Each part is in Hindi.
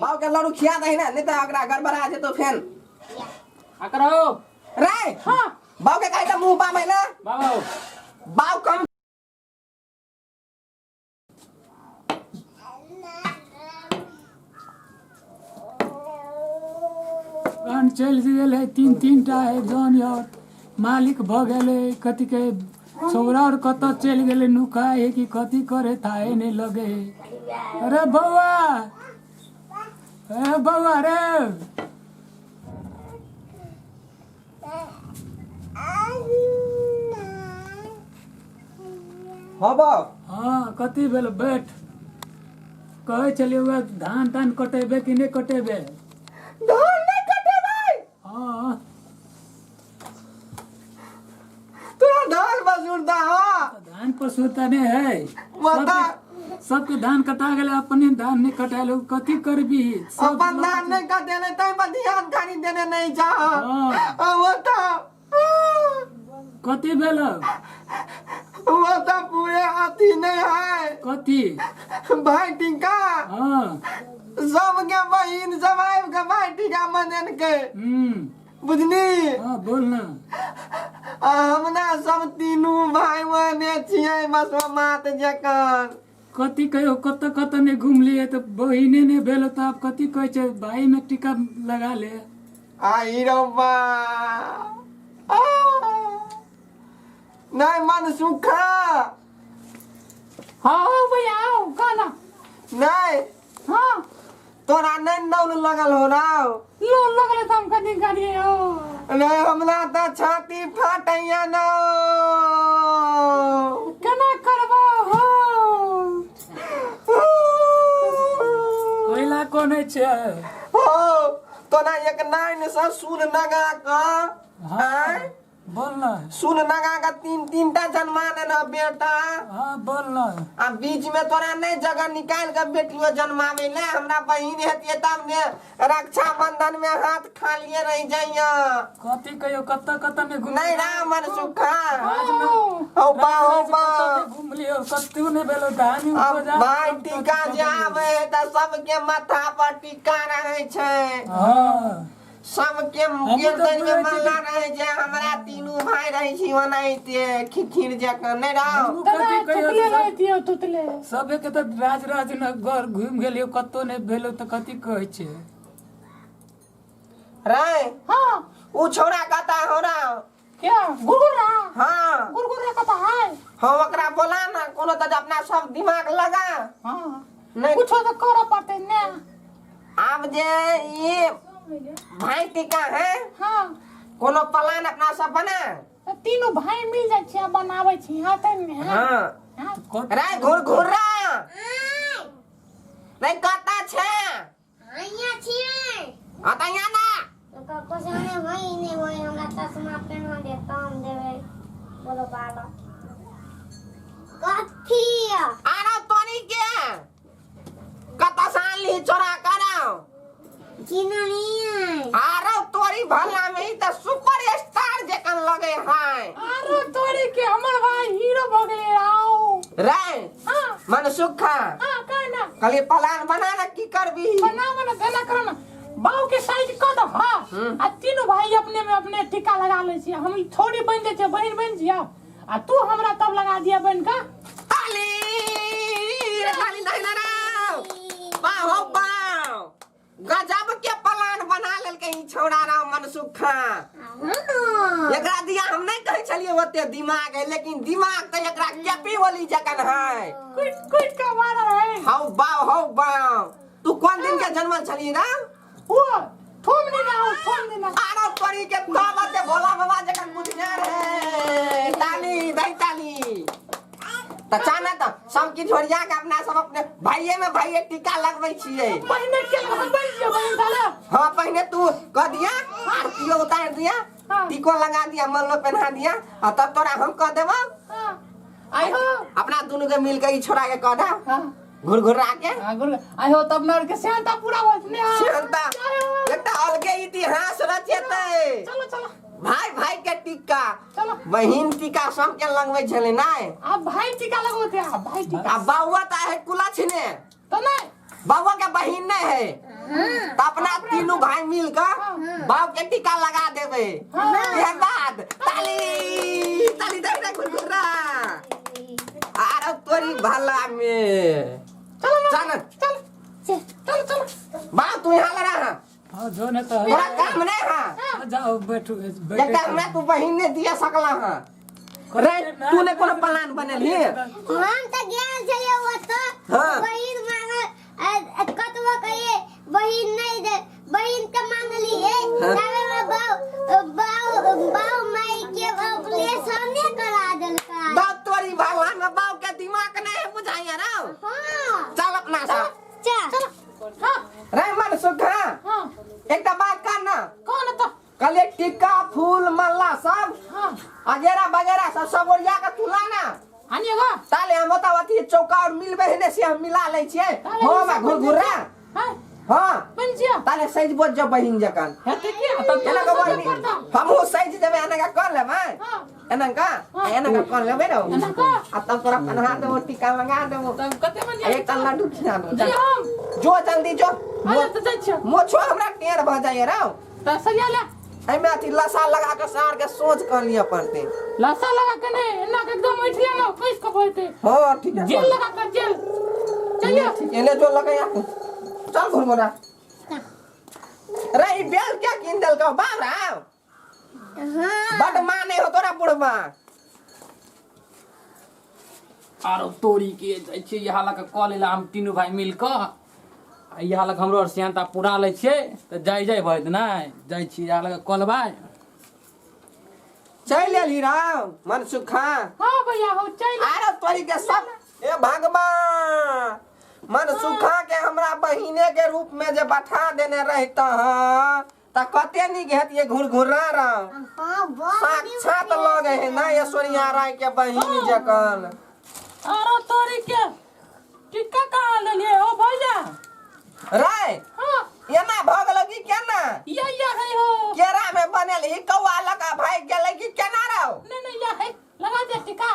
बाव के लड़ू खिया दही ना नहीं तो अगरा गड़बड़ा जे तो फेन करो रे हां बाव के काई त मुंह बा मैला बाबू बाव कम गन चल गेले तीन टा है जन यार मालिक भ गेले कथी के छोरा और कत चल गेले नुका है कि कथी करे थाए नहीं लगे अरे बउआ रे हां बाव हाँ कथी भेल बैठ कहे चलिए धान कटेबे कि नहीं कटेबे धान नहीं कटेबे हाँ तोरा धान बसुरदा हो धान पर सुरता नहीं है बता सबके धान कटा गए अपने धान नहीं कटाले कथी करबी अपन धान नहीं कटेले तई पर ध्यान खानी देने नहीं जा वो कथी भेल तो पूरे अति नहीं है कथी भाई टीका हाँ सबके बहिन सब आइब के भाई टीका मनन के बुझनी हाँ बोल ना हमना सब तीनू भाई बहने छियै मसमात जकर कथी कहो कत ने घूम लिए तो बहिने ने भेल तो आप कथी कहे छे भाई में टीका लगा ले आई रब्बा नहीं मन सुखा हाँ भैया आओ गाना नहीं हाँ तोरा नहीं नौल लगल हो रहा लोन लगले तो हम कथी करिए हो नहीं हमला तो छाती फाटैया न केना करबो हो कोइला कोने छे हो तोरा एक नाइन से सुन नगा का हाँ बोल ना सुन नगा का तीन टा जन्मा देना बेटा हाँ बोल ना आ बीच में तोरा नहीं जगह निकाल के बेटियो जन्मावे ले हमरा बहिन हेतिए तब ने रक्षा बंधन में हाथ खालिए रह जाइया कथी कहियो कत ने घूम नहीं रामन सुखा हो बा घूम लियो कतू ने भेलो धान ऊपर जा भाई टीका जावे त सबके माथा पर टीका रहे छे हाँ सबके गिरदन में माला रहे जे हमरा तीनू भाई रहे छी ओनाइते खिखिर जका नहीं राव कथी कहियो रहतियो तुतले सबे के तो राज न घर घूम गेलियो कतो ने भेलो तो कथी कहे छे रे हाँ उ छोरा कहता हो रहा क्या गुरगुरा हाँ गुरगुरा कहता है हम ओकरा बोला ना कोनो त अपना सब दिमाग लगा हाँ नहीं कुछ तो करो पड़ते ने अब जे ये भाई टीका है हाँ कोनो प्लान अपना सब बना तो तीनों भाई मिल जाय छै बनावे छी हां त ने हाँ हां रे घुरघुरा नहीं कहता छे आइया छिए अतैया ना तो कोसने वही ने वही हमरा चश्मा पहना दे काम देवे बोलो बाबा कथी आरो तोनी के कता साली चोरा कराओ चिननी आरो तोरी भला में ही त सुपर स्टार जकन लगे है अरे तोरी के हमर भाई हीरो भ गेले आओ रे हां मन सुखा हां कहना कली प्लान बना ना की करबी बना देना करना बाऊ के साइड क दो हां आ तीनों भाई अपने में अपने टीका लगा ले छी हम थोड़ी बन जे छै बहन बन जिया आ तू हमरा तब लगा दिया बन का ताली रे ताली नहीं ना बाहो बाओ गजब के प्लान बना लेल के ई छोड़ा राव मन सुखा एकरा दिया हम नहीं कहे छलिए ओते दिमाग है लेकिन दिमाग त एकरा कैपी वाली जकन है कुछ का मारा है हाउ बाओ तू कौन दिन के जन्मल छली ना वो थोम देना आरो तोरी के बाबा भोला बाबा जकन बुझिया रे ताली दई ताली त चाना त सब की छोड़िया के अपना सब अपने भाइये में भाइये टीका लगबै छियै पहले के हम बन जे बन डाला हां पहले तू कह दिया आरतीयो उतार दिया टीको लगा दिया मल्लो पहना दिया आ तब तोरा हम कह देबो हां आई हो अपना दोनों के मिल के ई छोड़ा के कह दा हां घुरघुरा के आई हो तब नर के सेंता पूरा होत ने शांता एकटा अलगे इतिहास रचेतै चलो भाई के टीका चलो बहिन टीका सब के लगबै छले नै अब भाई टीका लगोते आ भाई टीका आ बाउआ त है कुला छिने तो नहीं बाबा के बहिन नहीं है तो अपना तीनों भाई मिलकर बाव के टीका लगा देवे के बाद ताली ताली दे गुरगुरा अरे तोरी भला में चल चल बाव तू यहाँ लड़ा है हाँ जो ने तो तोरा काम नहीं है हाँ, जाओ बैठो एकटा मैं तू बहिन ने दिया सकला है रे तूने कोनो प्लान बनल है हम तो गेल छलिए वो तो हाँ। बहिन मांगल कतवा कहिए बहिन नहीं दे बहिन के मांगली है हाँ। तबे में बाव माई के अपने सामने करा देलका बाव तोरी भगवान में बाव के दिमाग नहीं बुझाइया ना हां चल अपना सा चल हाँ रे मन सुखा हाँ एकटा बात कर ना कौन तो कले टिक्का फूल मल्ला सब हाँ अगेरा बगेरा सब ओरिया के तुला ना आनिएगा ताले हम बतावती चौका और मिलबे ने से हम मिला ले छिए ताले हो ई बा सब घुरघुरा हाँ हां बन जिया ताले सज बोझ जब बहिन जकन हेते क्या तब एना का बोल हमहु सज देबे एना का कर लेबै हाँ एना का कर लेबै रो एना का? आ तब तोरा पनहा दे टीका लगा देबो तब कते बन एक तन लड्डू खिला दो जी हम जो जल्दी जो अरे तो जाइ छ मोछो हमरा टेर भ जाय रो त सरिया ले एमे अथी लसा लगा के सार के सोच कर लिया पड़ते लसा लगा के नहीं एना के एकदम उठिया ना कैस के बोलते हां ठीक है जेल लगा कर जेल चलिए एले जो लगाया चल घुरघुरा रे ई बेल क्या किन देल का बाबरा हां बड माने हो तोरा बुढ़वा आरो तोरी के जाइ छियै यहाँ लग कॉल ला हम तीनू भाई मिल क यहाँ लग हमरो सियांता पूरा लै छियै त जाय भइत नै जाइ छी यहाँ लग कॉलबा चल एली राव मन सुखा हां भैया हो चल अरे तोरी के सब ए भगवान मन सुखा के हमरा बहिने के रूप में जे बैठा देने रहता है त कते नी घेत ये घुरघुरा राव हां बहुत साक्षात लगे है ना ऐश्वर्या राय के बहिन जकन आरो तोरी के टिक्का कहां ले लिए ओ भैया राय हां एना भग लगी केना या है हो केरा में बनल ही कौआ लगा भाई गेले कि केना रहो नहीं या है लगा दे टिक्का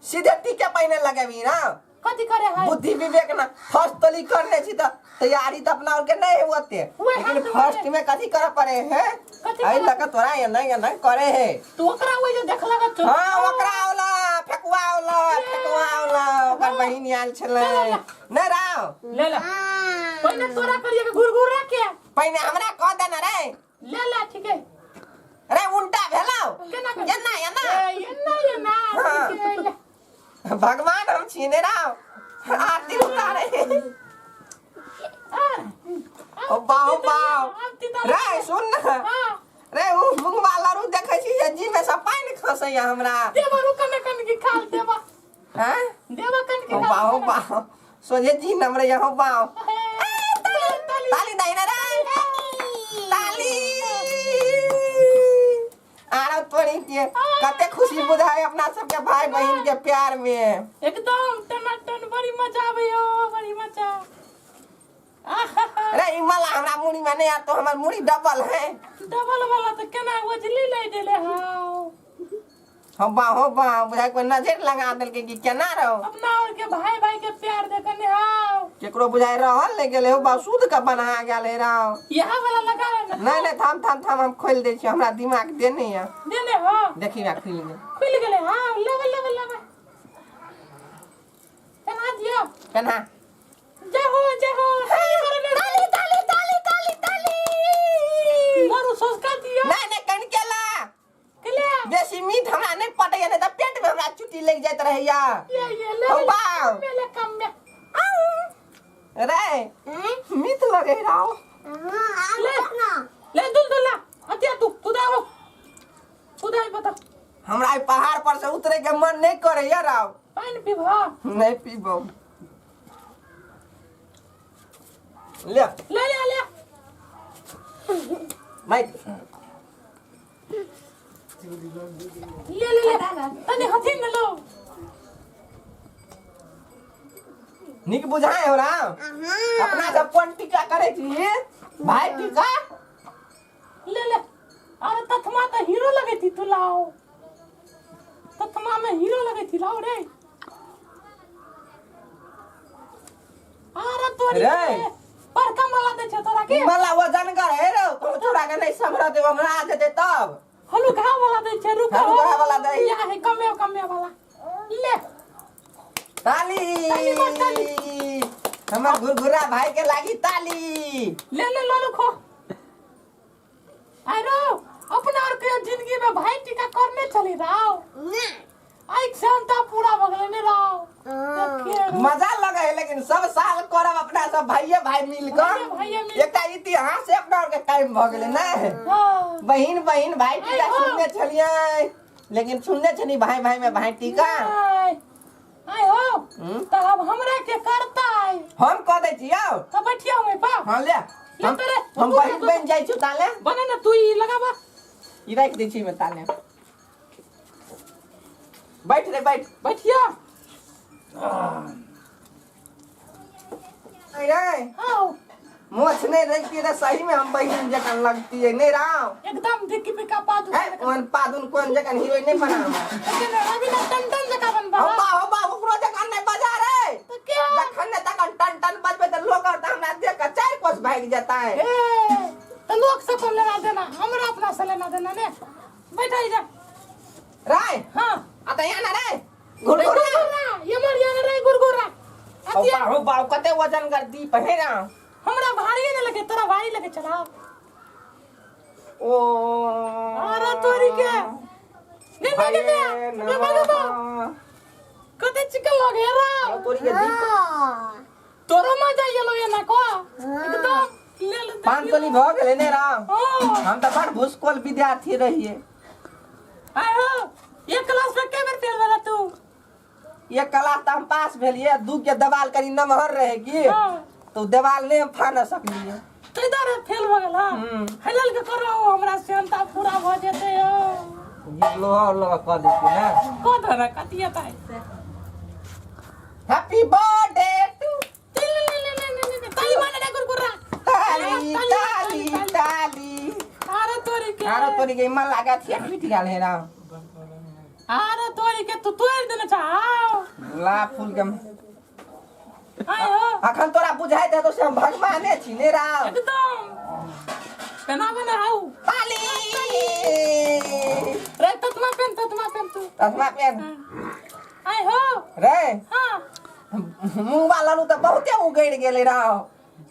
सीधे टीके पहिने लगेबी ना कथि करे है बुद्धि विवेक ना फर्स्ट तली करने छी त तैयारी त अपना और के नहीं होते लेकिन फर्स्ट में कथि करे पड़े है कथि आई करे? लगा तोरा ये नहीं करे है तू ओकरा वो जो देख लगा तो हां ओकरा वाला फेकुआ वाला ओकर बहिन आयल छले न राव ले ले हां पहले तोरा करिए के घुरघुरा के पहिने हमरा कह देना रे ले ठीक है रे उल्टा भेलाओ केना कर ये ना ये ना भगवान हम छीने राव आरती उतारे ओ बाओ रे सुन ना रे उ मुंग वाला रू देखै छी जे जी में सब पानी खसैया हमरा देवा रुकने कन की खाल देवा हैं देवा कन की ओ बाओ सोजे जी नमरे यहाँ बाओ ताली दाई ना रे ताली आरा तोरी के कते खुशी बुझाए अपना सबके भाई बहन के प्यार में एकदम टनाटन बड़ी मजा आवे हो बड़ी मजा रे ई मला हमरा मुड़ी में नहीं आ तो हमर मुड़ी डबल है डबल वाला तो केना वजली ले देले हां हो बा बुझाए कोई नजर लगा देल के कि केना रहो अपना और के भाई के प्यार देखने हां केकरो बुझाए रहल ले गेले हो बा सूद का बना गेले रहो यहां वाला लगा रहे ना नहीं थाम हम खोल दे छी हमरा दिमाग देने है देने हो देखी ना खुल में खुल गेले हां लेवल केना दियो केना जय हो ताली मारू सोचका दियो नहीं कन केला केला बेसी मीठ हमरा नहीं पटे नहीं त पेट में हमरा चुटी लग जात रहे या ये हो बाओ ले कम में रे मीठ लगे राव हां ले ना ले दुलदुला अतिया तू दाओ खुदाई बता हमरा ई पहाड़ पर से उतरे के मन नहीं करे या राव पानी पीबो नहीं पीबो ले ले माइक ले तने हथी न लो निक बुझाए हो राव अपना सब कौन टीका करे छी भाई टीका ले अरे तथमा तो हीरो लगे थी तू लाओ तथमा में हीरो लगे थी लाओ रे अरे तोरी रे बड़का मला दे छ तोरा के मला वजन कर है रे तू छोड़ा के नहीं संभरा दे हमरा आ दे तब हलुका वाला दे छ रुका हलुका वाला दे। या है कमे वाला ले ताली हमर गुरगुरा भाई के लागी ताली ले लो खो आरो अपना और के जिंदगी में भाई टीका करने चली राव ना आई क्षमता पूरा बगले ने राव मजा लगा है लेकिन सब साल करब अपना सब भाइये भाई मिलकर भाइये मिल एकटा इतिहास से अपना और के टाइम भ गेले ना हां बहिन भाई टीका सुनने छलिए लेकिन सुनने छनी भाई में भाई टीका आय हो तो अब हमरा के करता है हम कह दे छियो तो बैठिया हूं पा हां ले हम बहिन बन जाई छु ताले बना ना तू ही लगावा ई रख दे छी में ताले बैठ रे बैठिया अरे आओ मोछ नहीं रखती रे सही में हम बहिन जकन लगती है नहीं राव एकदम दिक्की पिका पादू कौन पादुन कौन जकन हीरोइन नहीं बना लेकिन अभी ना टन जका बन बा हो बा ओकरो जकन नहीं बजा रे तो क्या जखन ने तकन टन बजबे त लोग और हमरा देख के चार कोस भाग जाता है ए तो लोग से को लेना देना हमरा अपना से लेना देना ने बैठा जा राय हां आता यहाँ ना रे गुरगुरा ये मरिया रे गुरगुरा हो बा कते वजन कर दी पहिरा हमरा भारी न लगे तेरा भारी लगे चला ओ अरे तोरी के ने कते चिकन लगे रा तोरी के दी तोरो मजा येलो ये ना को एकदम ले ले पान तोली भ गेले ने रा हम त बड़ भूसकोल विद्यार्थी रहिए आय हो ये क्लास में के बेर फेल वाला तू ये क्लास त हम पास भेलिए दू के दवाल करी नमहर रहे की तो देवाल ने फान सकलिए तो इधर फेल हो गेला हेलल के करो हमरा सेंता पूरा हो जेते हो ये लो कर देती ना को धरा कतिया ताई हैप्पी बर्थडे टू ताली माने ना गुरगुरा ताली अरे तोरी के मन लगा थी मिट गल है ना अरे तोरी के तू तोड़ देना चाहो ला फूल के आय हो अखन तोरा बुझाई दे तो से हम भगवाने छी ने रा एकदम पेना बना हाउ ताली रे ततमा पेन तू तस्मा पेन आय हो रे हां मुंह वाला नु त बहुते उगड़ गेले रा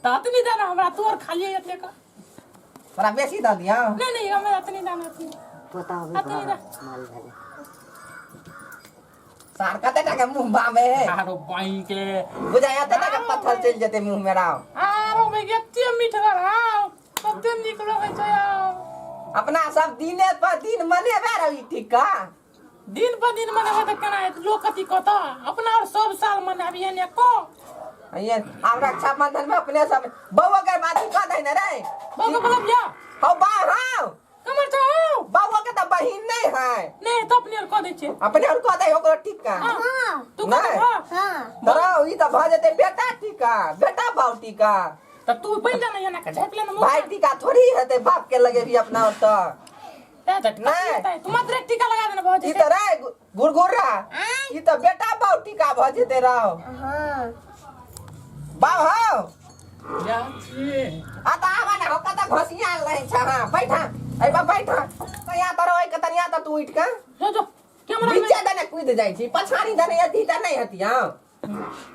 ततनी देना हमरा तोर खाली एते का तोरा बेसी द दिया नहीं हमरा ततनी देना तू पता ततनी दे माल झाले सार कते टका मुंह बामे आरो बाई के बुझाया त टका पत्थर चल जते मुंह में राव आरो में एते मीठ कर हां सबते निकलो है छया अपना सब दिने पर दिन मने रही ठीक का दिन पर दिन मनावे त केना है लोग कथि कहता अपना और सब साल मनाबिए ने को ये अब रक्षाबंधन में अपने सब बउवा के बात कह दे न रे बाबा बोला भैया हो बा हां कमर चाहो बउवा के त बहिन नहीं है नहीं तो अपने और कह दे छे अपने और कह दे ओकरो ठीक का हां तू नहीं। कह हां तोरा ई त भ जते बेटा टीका बेटा बाऊ टीका त तू बन जाना ये ना का झेप लेना भाई टीका थोड़ी है बाप के लगे भी अपना और तो नहीं तू मत टीका लगा देना बहुत ई त रे गुरगुरा ई त बेटा बाऊ टीका भ जते रहो हां बाऊ हो या छी आता आवा ना हो कता घसिया रहे छ हां बैठा ए बा बैठा तो यहाँ तर ओइ के तनिया त तू उठ के जो कैमरा में बीचे दने कूद जाई छी पछाड़ी दने यदि त नहीं हती हां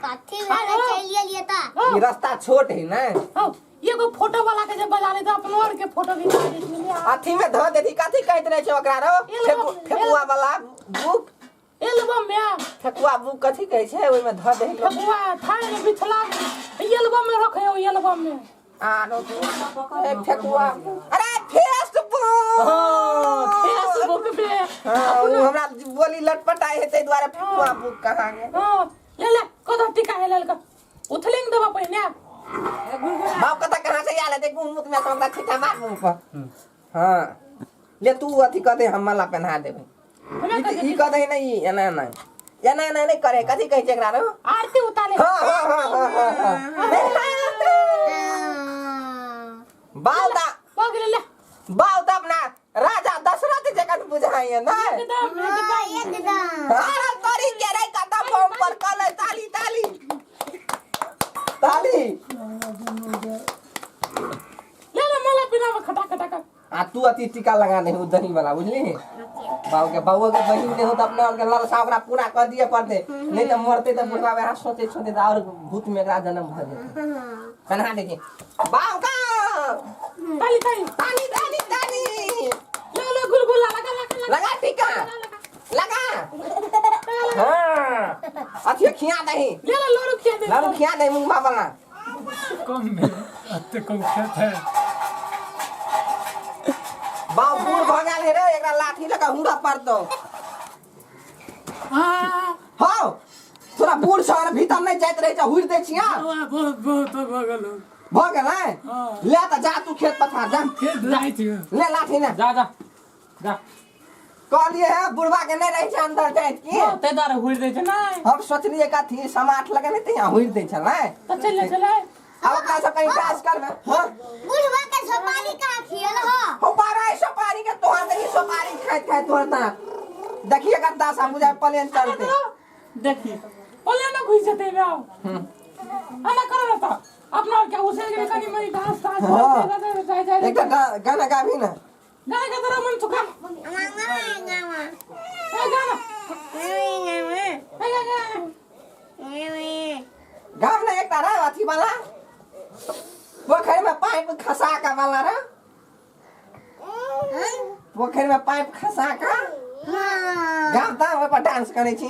काठी वाला चलिए लिया था ई रास्ता छोट है ना हां ये को फोटो वाला के जब बजा ले तो अपलोड के फोटो भी डाल देती है अथी में ध देती कथी कहत रहे छ ओकरा रो ठेकुआ वाला बुक एल्बम में ठेकुआ बुक कथी कहै छै ओइ में ध दे ठकुआ थाने में बिछला एल्बम में रखे हो एल्बम में आरो ठेकुआ अरे फेसबुक हां फेसबुक पे हां उ हमरा बोली लटपटाई है तै द्वारा ठेकुआ बुक कहा गे हां ले कदा टिका है ललका उथलिंग देबा पहिने बाप कता कहां से आले देख मुंह में हमरा छिटा मार मुंह पर हां ले तू अथी कह दे हम मला पहना देबे ई कह दे नहीं एना नहीं करे कथी कहै छै एकरा रो आरती उतारे हां बालदा पगले ले बालदा अपना राजा दशरथ जगन बुझाइए ना एकदम अरे तोरी के रे कता बम पर कले ताली खटा खटा कर आ तू अति टीका लगा नहीं हो दही वाला बुझली बाबू के बहिन नहीं हो तो अपना के लालसा ओकरा पूरा कर दिए पड़ते नहीं तो मरते तो बुढ़वा वहाँ सोते सोते और भूत में एकरा जन्म भ जेते कन्हा देखी बाबू का ताली ताली ताली ताली ताली ले गुलगुला लगा लगा टीका लगा हाँ अति खिया दही ले लोरू खिया दे लालू खिया दही मुंह वाला कम में अत्ते कम खेत है बाबू बूढ़ भ गेल रे एकरा लाठी लगा हुंडा पड़तो हाँ तोरा बूढ़ शहर भीतर नहीं जाइत रहे छ हुड़ दे छिया बहुत बहुत बगल भ गेलै ले त जा तू खेत पथार जा खेत जाई थियो ले लाठी ने जा जा जा कहलिए है बुढ़वा के नहीं रहे छ अंदर जाइत की ते दार हुड़ दे छ नहीं हम सोचलिए का थी समाट लगे नहीं त यहाँ हुड़ दे छ नै तो चले अब का सब कहीं काज करबे हां बुढ़वा के सुपारी का खियल हो हो बारा सुपारी के तोहर देखी सुपारी खाइत खाइत तोहर ता देखिए का दासा मुझे प्लेन चलते देखी बोले ना घुस जाते जाओ आना करो ना तो अपना क्या उसे के कनी मरी घास घास जाए जाए एक गाना गा भी ना गाना का तरह मन सुखा गावा गावा ए गाना गाँव में एक तारा अथी वाला पोखर में पाइप खसा का वाला रे पोखर में पाइप खसा का गाँव ता ओइ पर डांस करे छी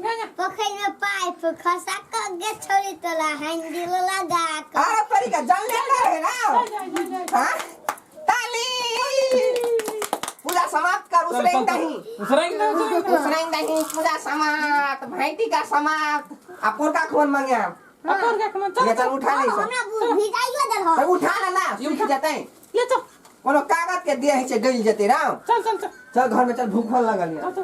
गाना पोखर में पाइप खसा के गे छोड़ी तोला हैंडल लगा के आ तरीका जनरेटर है ना हां ताली पूजा समाप्त कर उसरेंग नहीं उसरेंग नहीं पूजा समाप्त भाईटी का समाप्त अपुर का खून मांगे अपर का कमन ये चल उठा नहीं हमरा भिजाइयो दल हो तो उठा ना सूख जाते ले चल कोनो कागज के दिए है से गइल जते राव चल चल घर में चल भूख लगल चल